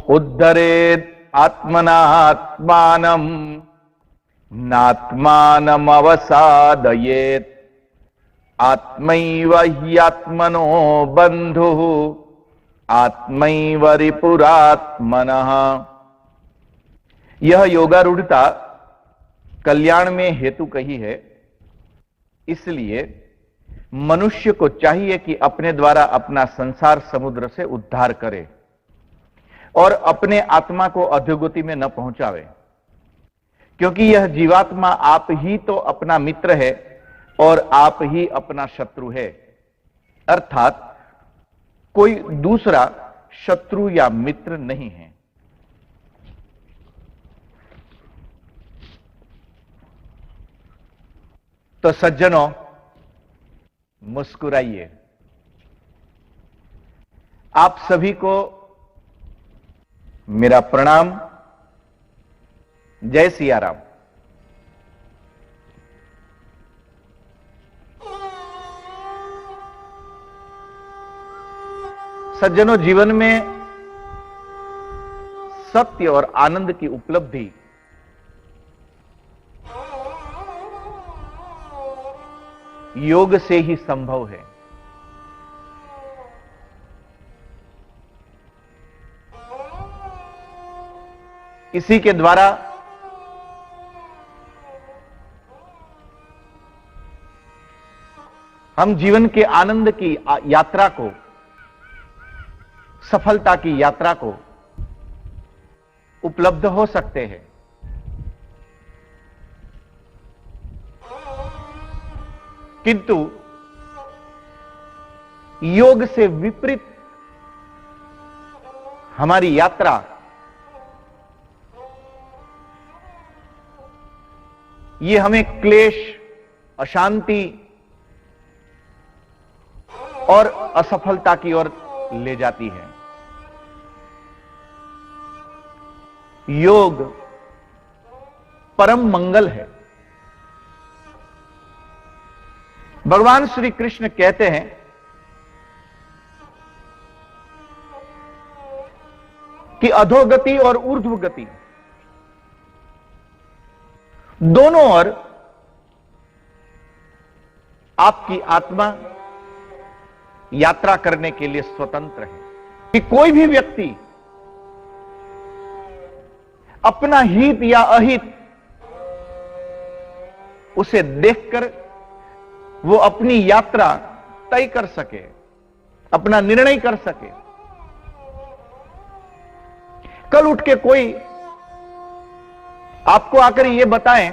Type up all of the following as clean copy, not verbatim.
उद्धरेत् आत्मनात्मानं नात्मानमवसादयेत् आत्मैव ह्यात्मनो बन्धुः आत्मैव रिपुरात्मनः। यह योगारूढ़ता कल्याण में हेतु कही है, इसलिए मनुष्य को चाहिए कि अपने द्वारा अपना संसार समुद्र से उद्धार करे और अपने आत्मा को अधोगति में न पहुंचावे, क्योंकि यह जीवात्मा आप ही तो अपना मित्र है और आप ही अपना शत्रु है। अर्थात कोई दूसरा शत्रु या मित्र नहीं है। तो सज्जनों, मुस्कुराइए। आप सभी को मेरा प्रणाम। जय सिया राम। सज्जनों, जीवन में सत्य और आनंद की उपलब्धि योग से ही संभव है। इसी के द्वारा हम जीवन के आनंद की यात्रा को, सफलता की यात्रा को उपलब्ध हो सकते हैं। किंतु योग से विपरीत हमारी यात्रा ये हमें क्लेश, अशांति और असफलता की ओर ले जाती है। योग परम मंगल है। भगवान श्री कृष्ण कहते हैं कि अधोगति और ऊर्ध्व गति दोनों ओर आपकी आत्मा यात्रा करने के लिए स्वतंत्र है। कि कोई भी व्यक्ति अपना हित या अहित उसे देखकर वो अपनी यात्रा तय कर सके, अपना निर्णय कर सके। कल उठ के कोई आपको आकर ये बताएं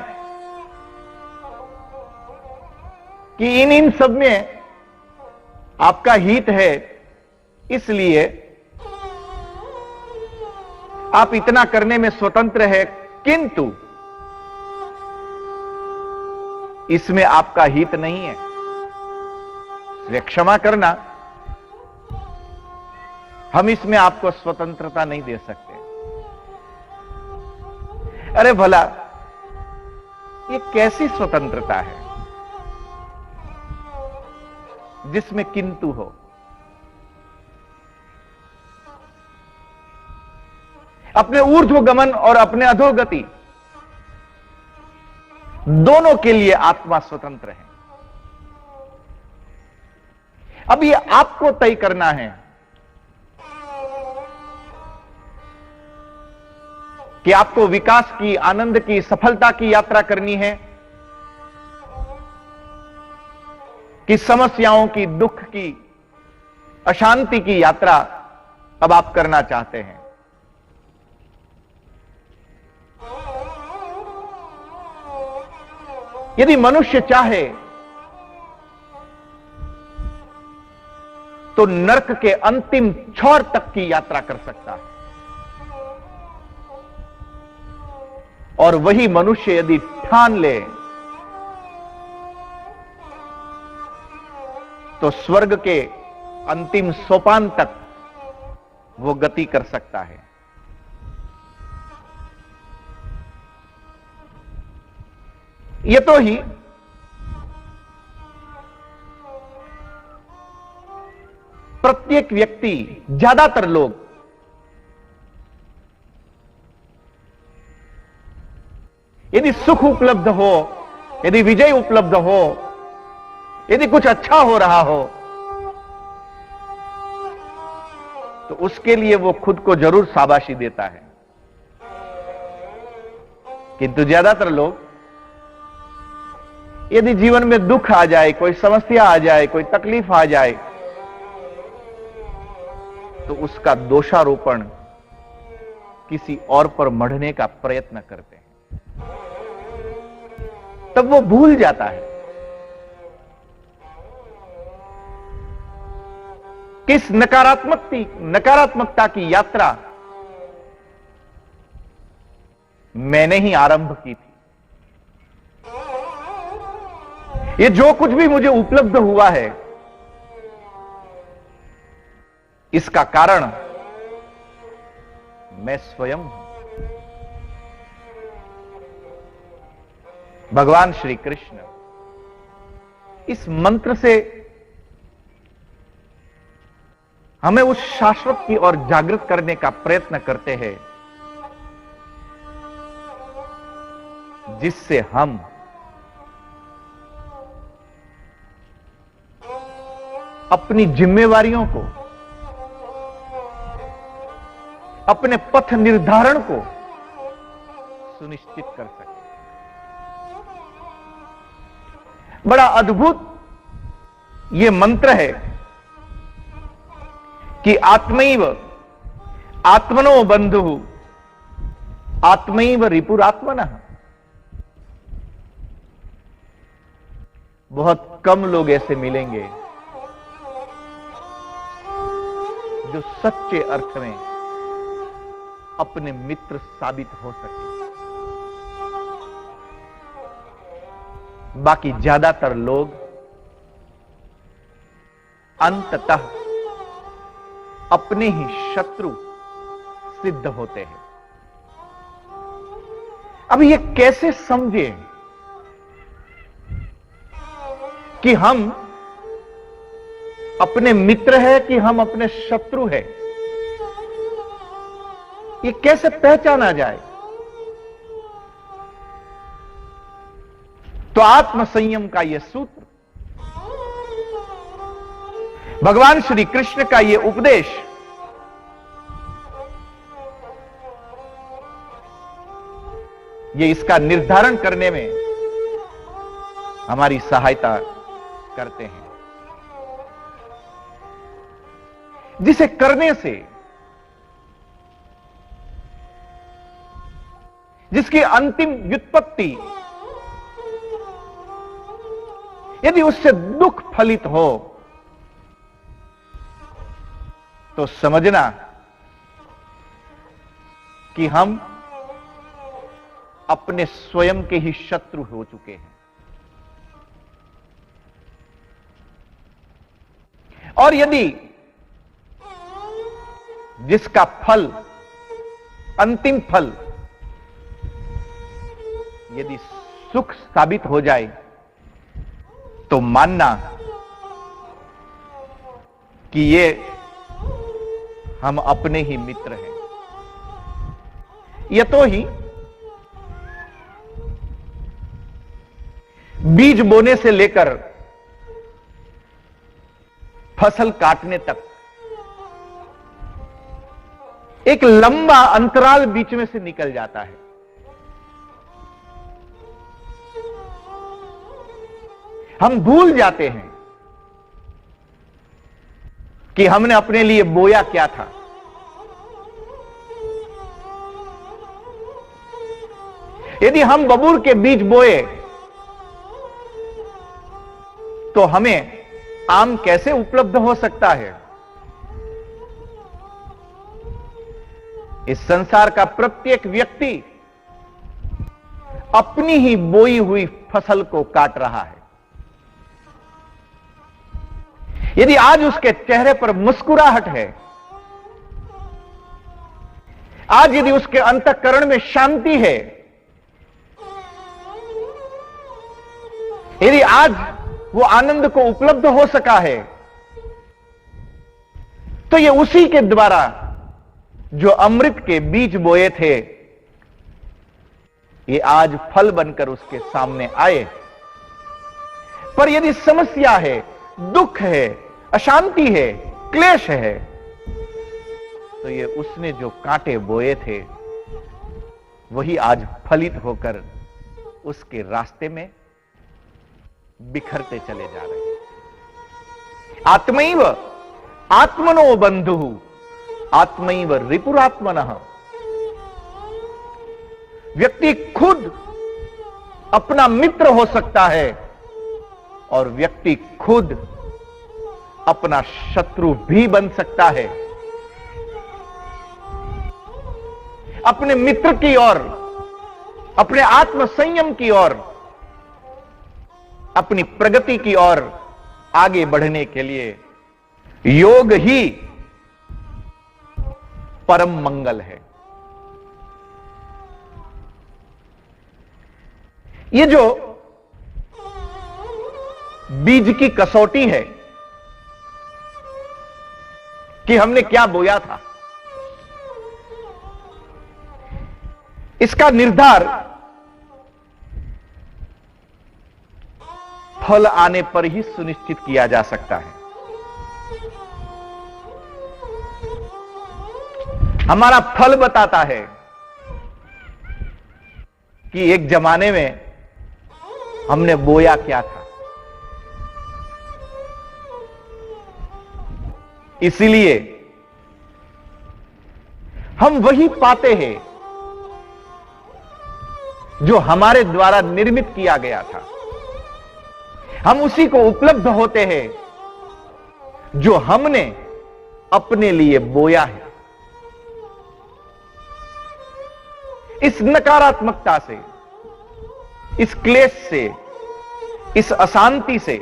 कि इन सब में आपका हित है, इसलिए आप इतना करने में स्वतंत्र है, किंतु इसमें आपका हित नहीं है, इसलिए क्षमा करना, हम इसमें आपको स्वतंत्रता नहीं दे सकते। अरे भला ये कैसी स्वतंत्रता है जिसमें किंतु हो? अपने ऊर्ध्वगमन और अपने अधोगति दोनों के लिए आत्मा स्वतंत्र है। अब ये आपको तय करना है कि आपको विकास की, आनंद की, सफलता की यात्रा करनी है कि समस्याओं की, दुख की, अशांति की यात्रा अब आप करना चाहते हैं। यदि मनुष्य चाहे तो नरक के अंतिम छोर तक की यात्रा कर सकता है, और वही मनुष्य यदि ठान ले तो स्वर्ग के अंतिम सोपान तक वो गति कर सकता है। ये तो ही प्रत्येक व्यक्ति, ज्यादातर लोग यदि सुख उपलब्ध हो, यदि विजय उपलब्ध हो, यदि कुछ अच्छा हो रहा हो, तो उसके लिए वो खुद को जरूर शाबाशी देता है। किंतु ज्यादातर लोग यदि जीवन में दुख आ जाए, कोई समस्या आ जाए, कोई तकलीफ आ जाए, तो उसका दोषारोपण किसी और पर मढ़ने का प्रयत्न करते हैं। तब वो भूल जाता है किस नकारात्मकता की यात्रा मैंने ही आरंभ की थी। ये जो कुछ भी मुझे उपलब्ध हुआ है, इसका कारण मैं स्वयं हूं। भगवान श्री कृष्ण इस मंत्र से हमें उस शाश्वत की ओर जागृत करने का प्रयत्न करते हैं, जिससे हम अपनी जिम्मेवारियों को, अपने पथ निर्धारण को सुनिश्चित कर सकें। बड़ा अद्भुत यह मंत्र है कि आत्मैव आत्मनो बंधु आत्मैव रिपुरात्मनः। बहुत कम लोग ऐसे मिलेंगे जो सच्चे अर्थ में अपने मित्र साबित हो सके। बाकी ज्यादातर लोग अंततः अपने ही शत्रु सिद्ध होते हैं। अब ये कैसे समझे कि हम अपने मित्र है कि हम अपने शत्रु है? ये कैसे पहचाना जाए? तो आत्म संयम का यह सूत्र, भगवान श्री कृष्ण का यह उपदेश ये इसका निर्धारण करने में हमारी सहायता करते हैं, जिसे करने से, जिसकी अंतिम व्युत्पत्ति यदि उससे दुख फलित हो, तो समझना कि हम अपने स्वयं के ही शत्रु हो चुके हैं। और यदि जिसका फल, अंतिम फल यदि सुख साबित हो जाए, तो मानना कि ये हम अपने ही मित्र हैं। यह तो ही बीज बोने से लेकर फसल काटने तक एक लंबा अंतराल बीच में से निकल जाता है। हम भूल जाते हैं कि हमने अपने लिए बोया क्या था। यदि हम बबूर के बीज बोए तो हमें आम कैसे उपलब्ध हो सकता है? इस संसार का प्रत्येक व्यक्ति अपनी ही बोई हुई फसल को काट रहा है। यदि आज उसके चेहरे पर मुस्कुराहट है, आज यदि उसके अंतःकरण में शांति है, यदि आज वो आनंद को उपलब्ध हो सका है, तो ये उसी के द्वारा जो अमृत के बीज बोए थे, ये आज फल बनकर उसके सामने आए। पर यदि समस्या है, दुख है, अशांति है, क्लेश है, तो ये उसने जो कांटे बोए थे वही आज फलित होकर उसके रास्ते में बिखरते चले जा रहे हैं। आत्मैव आत्मनो बंधु आत्मैव रिपुरात्मनः। व्यक्ति खुद अपना मित्र हो सकता है और व्यक्ति खुद अपना शत्रु भी बन सकता है। अपने मित्र की ओर, अपने आत्म संयम की ओर, अपनी प्रगति की ओर आगे बढ़ने के लिए योग ही परम मंगल है। ये जो बीज की कसौटी है कि हमने क्या बोया था, इसका निर्धार फल आने पर ही सुनिश्चित किया जा सकता है। हमारा फल बताता है कि एक जमाने में हमने बोया क्या था। इसीलिए हम वही पाते हैं जो हमारे द्वारा निर्मित किया गया था। हम उसी को उपलब्ध होते हैं जो हमने अपने लिए बोया है। इस नकारात्मकता से, इस क्लेश से, इस अशांति से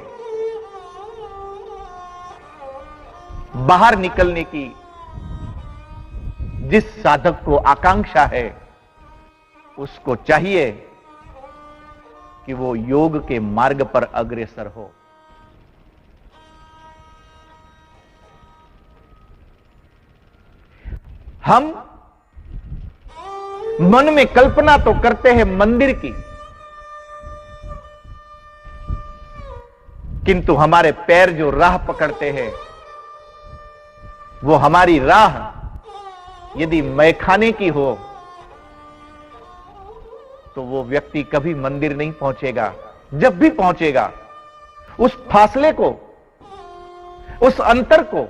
बाहर निकलने की जिस साधक को आकांक्षा है, उसको चाहिए कि वो योग के मार्ग पर अग्रसर हो। हम मन में कल्पना तो करते हैं मंदिर की, किंतु हमारे पैर जो राह पकड़ते हैं, वो हमारी राह यदि मैखाने की हो तो वो व्यक्ति कभी मंदिर नहीं पहुंचेगा। जब भी पहुंचेगा, उस फासले को, उस अंतर को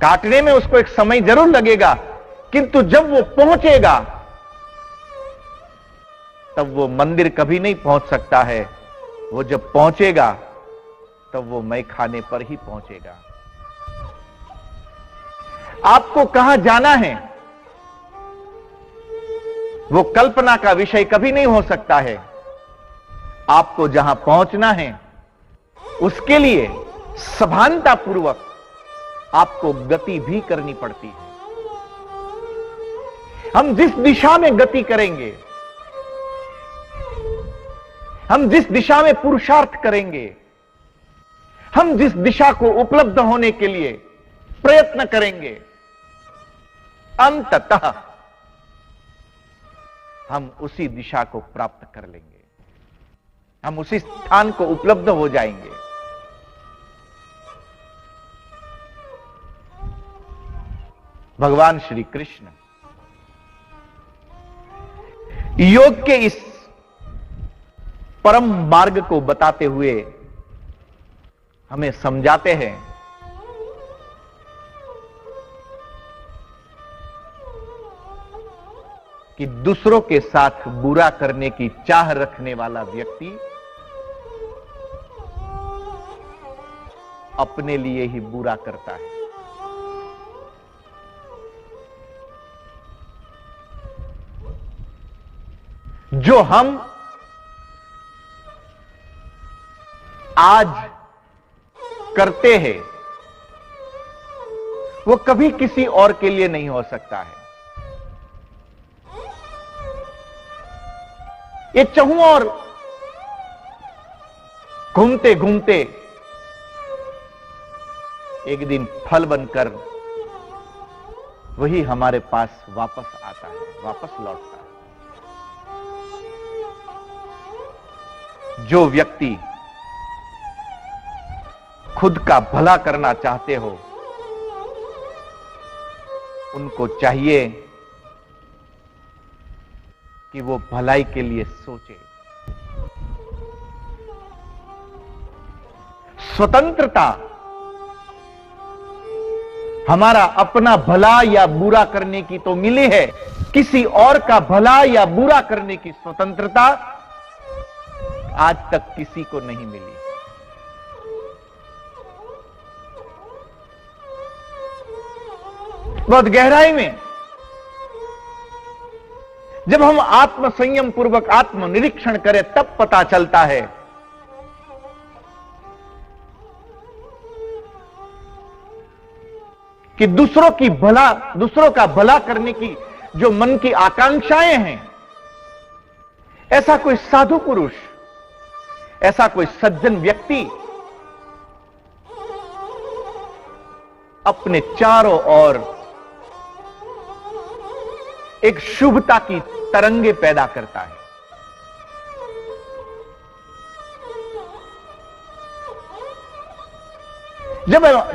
काटने में उसको एक समय जरूर लगेगा, किंतु जब वो पहुंचेगा तब वो मंदिर कभी नहीं पहुंच सकता है। वो जब पहुंचेगा तब वो मैखाने पर ही पहुंचेगा। आपको कहां जाना है वो कल्पना का विषय कभी नहीं हो सकता है। आपको जहां पहुंचना है उसके लिए सभानतापूर्वक आपको गति भी करनी पड़ती है। हम जिस दिशा में गति करेंगे, हम जिस दिशा में पुरुषार्थ करेंगे, हम जिस दिशा को उपलब्ध होने के लिए प्रयत्न करेंगे, अंततः हम उसी दिशा को प्राप्त कर लेंगे। हम उसी स्थान को उपलब्ध हो जाएंगे। भगवान श्री कृष्ण योग के इस परम मार्ग को बताते हुए हमें समझाते हैं कि दूसरों के साथ बुरा करने की चाह रखने वाला व्यक्ति अपने लिए ही बुरा करता है। जो हम आज करते हैं वो कभी किसी और के लिए नहीं हो सकता है। ये चहुं और घूमते घूमते एक दिन फल बनकर वही हमारे पास वापस आता है, वापस लौटता है। जो व्यक्ति खुद का भला करना चाहते हो, उनको चाहिए कि वो भलाई के लिए सोचे। स्वतंत्रता हमारा अपना भला या बुरा करने की तो मिली है, किसी और का भला या बुरा करने की स्वतंत्रता आज तक किसी को नहीं मिली। बहुत गहराई में जब हम आत्म संयम पूर्वक आत्म निरीक्षण करें तब पता चलता है कि दूसरों का भला करने की जो मन की आकांक्षाएं हैं, ऐसा कोई साधु पुरुष, ऐसा कोई सज्जन व्यक्ति अपने चारों ओर एक शुभता की तरंगे पैदा करता है।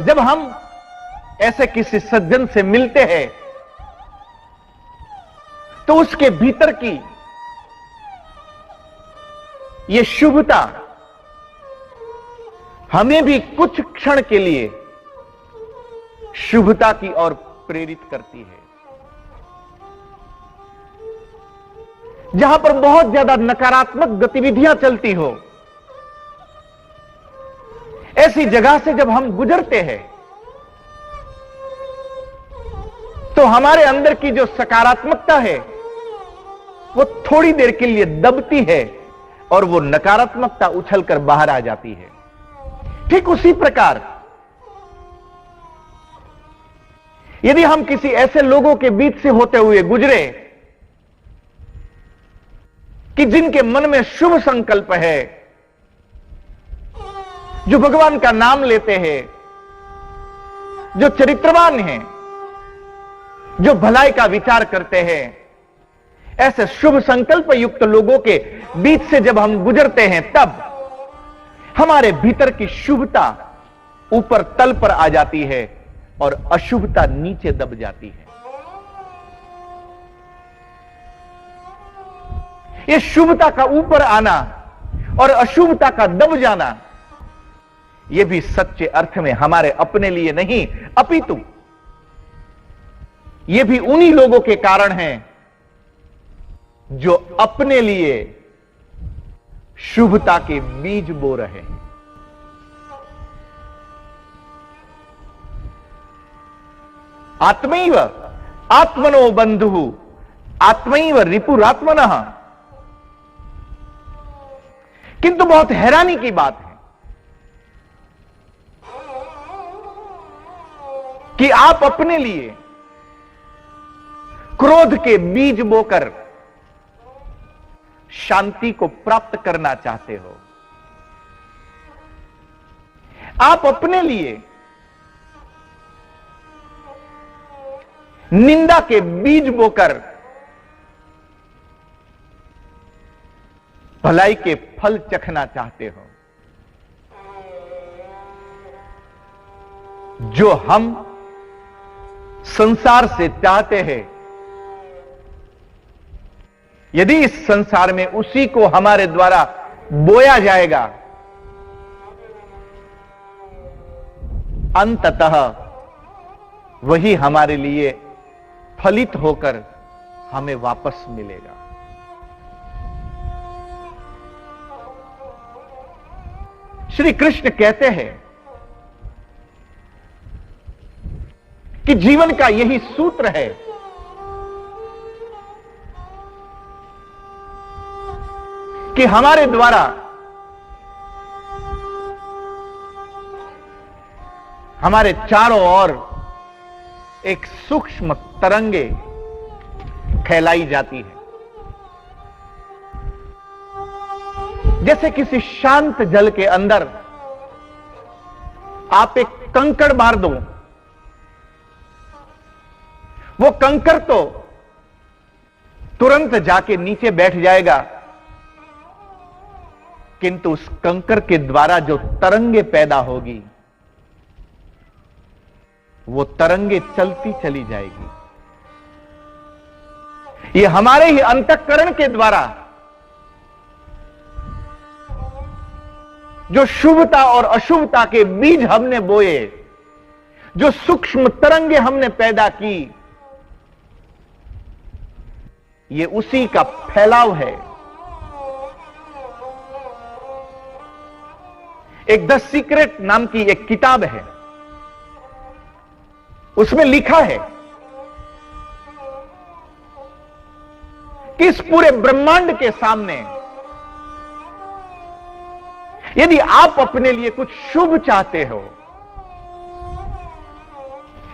जब हम ऐसे किसी सज्जन से मिलते हैं तो उसके भीतर की यह शुभता हमें भी कुछ क्षण के लिए शुभता की ओर प्रेरित करती है। जहां पर बहुत ज्यादा नकारात्मक गतिविधियां चलती हो, ऐसी जगह से जब हम गुजरते हैं तो हमारे अंदर की जो सकारात्मकता है वो थोड़ी देर के लिए दबती है और वो नकारात्मकता उछलकर बाहर आ जाती है। ठीक उसी प्रकार यदि हम किसी ऐसे लोगों के बीच से होते हुए गुजरे कि जिनके मन में शुभ संकल्प है, जो भगवान का नाम लेते हैं, जो चरित्रवान हैं, जो भलाई का विचार करते हैं, ऐसे शुभ संकल्प युक्त लोगों के बीच से जब हम गुजरते हैं तब हमारे भीतर की शुभता ऊपर तल पर आ जाती है और अशुभता नीचे दब जाती है। यह शुभता का ऊपर आना और अशुभता का दब जाना, यह भी सच्चे अर्थ में हमारे अपने लिए नहीं, अपितु ये भी उन्हीं लोगों के कारण हैं जो अपने लिए शुभता के बीज बो रहे हैं। आत्मैव आत्मनो बंधु आत्मैव रिपुरात्मनः। किंतु बहुत हैरानी की बात है कि आप अपने लिए क्रोध के बीज बोकर शांति को प्राप्त करना चाहते हो। आप अपने लिए निंदा के बीज बोकर भलाई के फल चखना चाहते हो। जो हम संसार से चाहते हैं, यदि इस संसार में उसी को हमारे द्वारा बोया जाएगा, अंततः वही हमारे लिए फलित होकर हमें वापस मिलेगा। श्री कृष्ण कहते हैं कि जीवन का यही सूत्र है कि हमारे द्वारा हमारे चारों ओर एक सूक्ष्म तरंगे फैलाई जाती है। जैसे किसी शांत जल के अंदर आप एक कंकड़ मार दो, वो कंकड़ तो तुरंत जाके नीचे बैठ जाएगा, किंतु उस कंकर के द्वारा जो तरंगे पैदा होगी, वो तरंगे चलती चली जाएगी। ये हमारे ही अंतःकरण के द्वारा जो शुभता और अशुभता के बीज हमने बोए, जो सूक्ष्म तरंगे हमने पैदा की, ये उसी का फैलाव है। एक द सीक्रेट नाम की एक किताब है, उसमें लिखा है कि इस पूरे ब्रह्मांड के सामने यदि आप अपने लिए कुछ शुभ चाहते हो,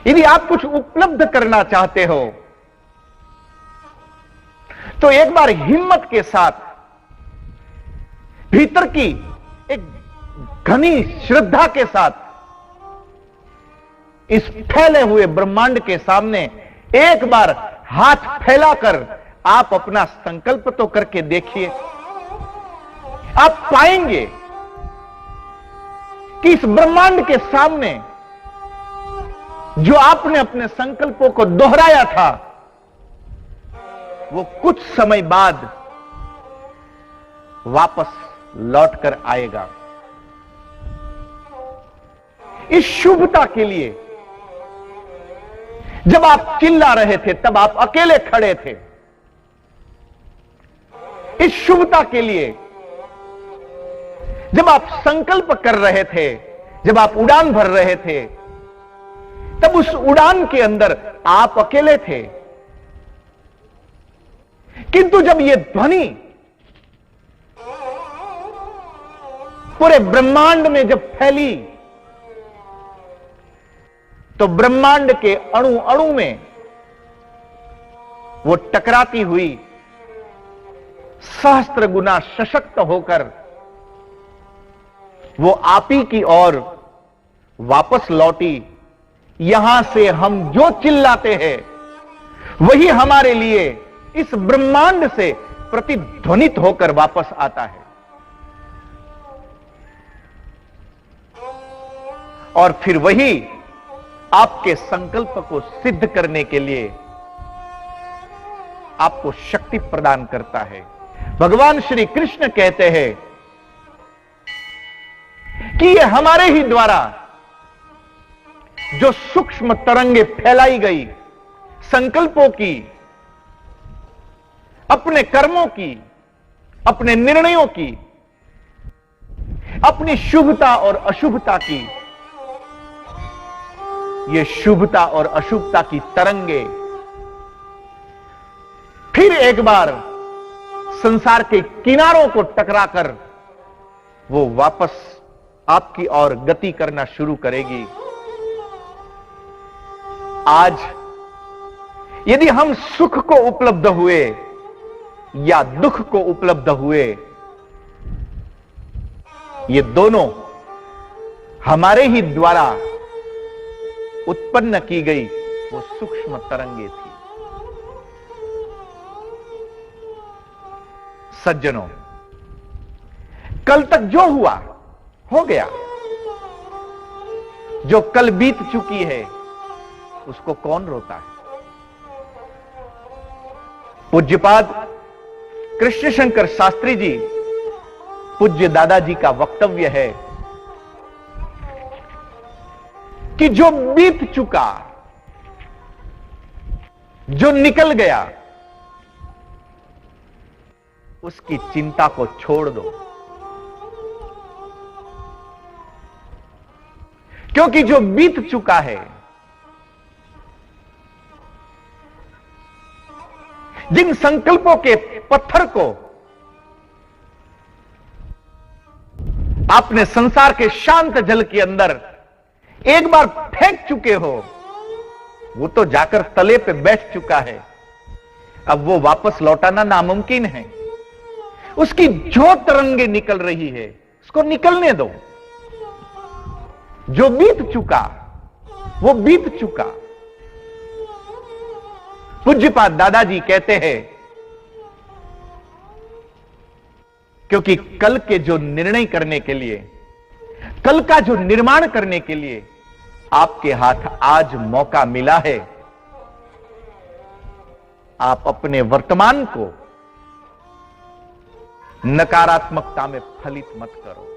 यदि आप कुछ उपलब्ध करना चाहते हो, तो एक बार हिम्मत के साथ भीतर की एक घनी श्रद्धा के साथ इस फैले हुए ब्रह्मांड के सामने एक बार हाथ फैलाकर आप अपना संकल्प तो करके देखिए। आप पाएंगे कि इस ब्रह्मांड के सामने जो आपने अपने संकल्पों को दोहराया था, वो कुछ समय बाद वापस लौटकर आएगा। इस शुभता के लिए जब आप चिल्ला रहे थे तब आप अकेले खड़े थे। इस शुभता के लिए जब आप संकल्प कर रहे थे, जब आप उड़ान भर रहे थे, तब उस उड़ान के अंदर आप अकेले थे। किंतु जब यह ध्वनि पूरे ब्रह्मांड में जब फैली, तो ब्रह्मांड के अणु अणु में वो टकराती हुई सहस्त्र गुना सशक्त होकर वो आप ही की ओर वापस लौटी। यहां से हम जो चिल्लाते हैं वही हमारे लिए इस ब्रह्मांड से प्रतिध्वनित होकर वापस आता है। और फिर वही आपके संकल्प को सिद्ध करने के लिए आपको शक्ति प्रदान करता है। भगवान श्री कृष्ण कहते हैं कि ये हमारे ही द्वारा जो सूक्ष्म तरंगे फैलाई गई, संकल्पों की, अपने कर्मों की, अपने निर्णयों की, अपनी शुभता और अशुभता की, ये शुभता और अशुभता की तरंगे फिर एक बार संसार के किनारों को टकराकर वो वापस आपकी ओर गति करना शुरू करेगी। आज यदि हम सुख को उपलब्ध हुए या दुख को उपलब्ध हुए, ये दोनों हमारे ही द्वारा उत्पन्न की गई वो सूक्ष्म तरंगे थी। सज्जनों, कल तक जो हुआ हो गया। जो कल बीत चुकी है उसको कौन रोता है। पूज्यपाद कृष्ण शंकर शास्त्री जी, पूज्य दादाजी का वक्तव्य है कि जो बीत चुका, जो निकल गया, उसकी चिंता को छोड़ दो, क्योंकि जो बीत चुका है, जिन संकल्पों के पत्थर को आपने संसार के शांत जल के अंदर एक बार फेंक चुके हो, वो तो जाकर तले पे बैठ चुका है। अब वो वापस लौटाना नामुमकिन है। उसकी जो तरंगे निकल रही है उसको निकलने दो। जो बीत चुका वो बीत चुका। पूज्यपाद दादाजी कहते हैं क्योंकि कल के जो निर्णय करने के लिए, कल का जो निर्माण करने के लिए आपके हाथ आज मौका मिला है, आप अपने वर्तमान को नकारात्मकता में फलित मत करो।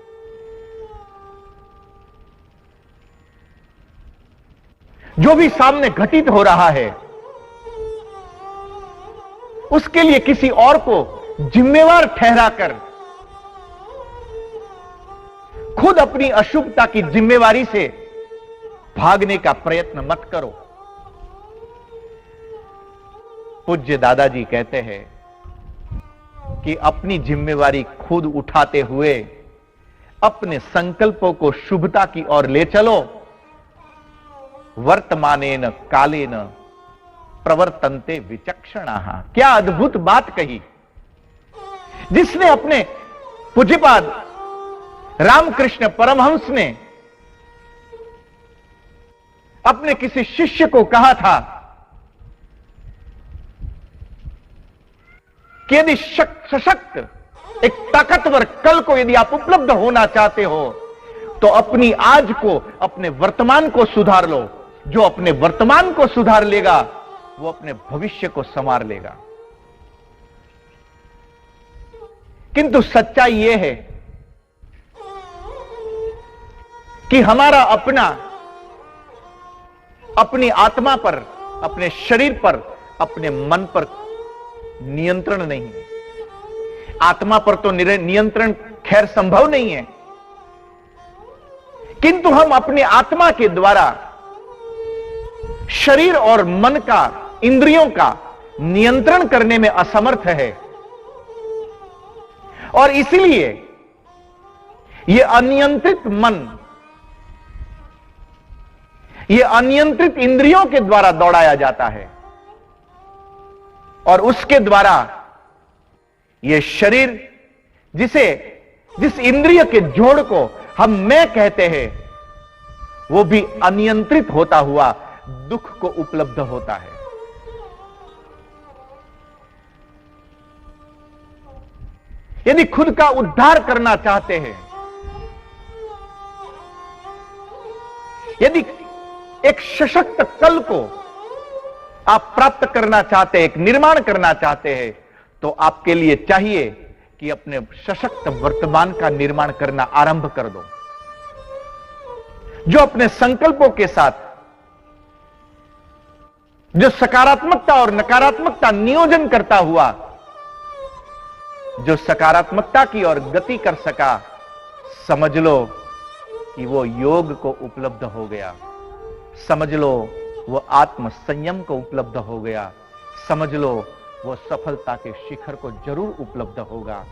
जो भी सामने घटित हो रहा है उसके लिए किसी और को जिम्मेवार ठहराकर खुद अपनी अशुभता की जिम्मेवारी से भागने का प्रयत्न मत करो। पूज्य दादाजी कहते हैं कि अपनी जिम्मेवारी खुद उठाते हुए अपने संकल्पों को शुभता की ओर ले चलो। वर्तमानेन कालेन प्रवर्तन्ते विचक्षणाः। क्या अद्भुत बात कही, जिसने अपने पूज्यपाद रामकृष्ण परमहंस ने अपने किसी शिष्य को कहा था कि यदि सशक्त एक ताकतवर कल को यदि आप उपलब्ध होना चाहते हो तो अपनी आज को, अपने वर्तमान को सुधार लो। जो अपने वर्तमान को सुधार लेगा वो अपने भविष्य को संवार लेगा। किंतु सच्चाई यह है कि हमारा अपनी आत्मा पर, अपने शरीर पर, अपने मन पर नियंत्रण नहीं है। आत्मा पर तो नियंत्रण खैर संभव नहीं है, किंतु हम अपने आत्मा के द्वारा शरीर और मन का, इंद्रियों का नियंत्रण करने में असमर्थ है। और इसलिए यह अनियंत्रित मन, यह अनियंत्रित इंद्रियों के द्वारा दौड़ाया जाता है और उसके द्वारा यह शरीर, जिस इंद्रिय के जोड़ को हम मैं कहते हैं, वो भी अनियंत्रित होता हुआ दुख को उपलब्ध होता है। यदि खुद का उद्धार करना चाहते हैं, यदि एक सशक्त कल को आप प्राप्त करना चाहते हैं, एक निर्माण करना चाहते हैं, तो आपके लिए चाहिए कि अपने सशक्त वर्तमान का निर्माण करना आरंभ कर दो। जो अपने संकल्पों के साथ जो सकारात्मकता और नकारात्मकता नियोजन करता हुआ जो सकारात्मकता की ओर गति कर सका, समझ लो कि वो योग को उपलब्ध हो गया। समझ लो वो आत्म संयम को उपलब्ध हो गया। समझ लो वो सफलता के शिखर को जरूर उपलब्ध होगा।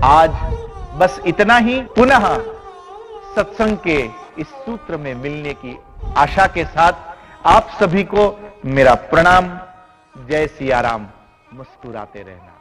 आज बस इतना ही। पुनः सत्संग के इस सूत्र में मिलने की आशा के साथ आप सभी को मेरा प्रणाम। जय सिया राम। मुस्कुराते रहना।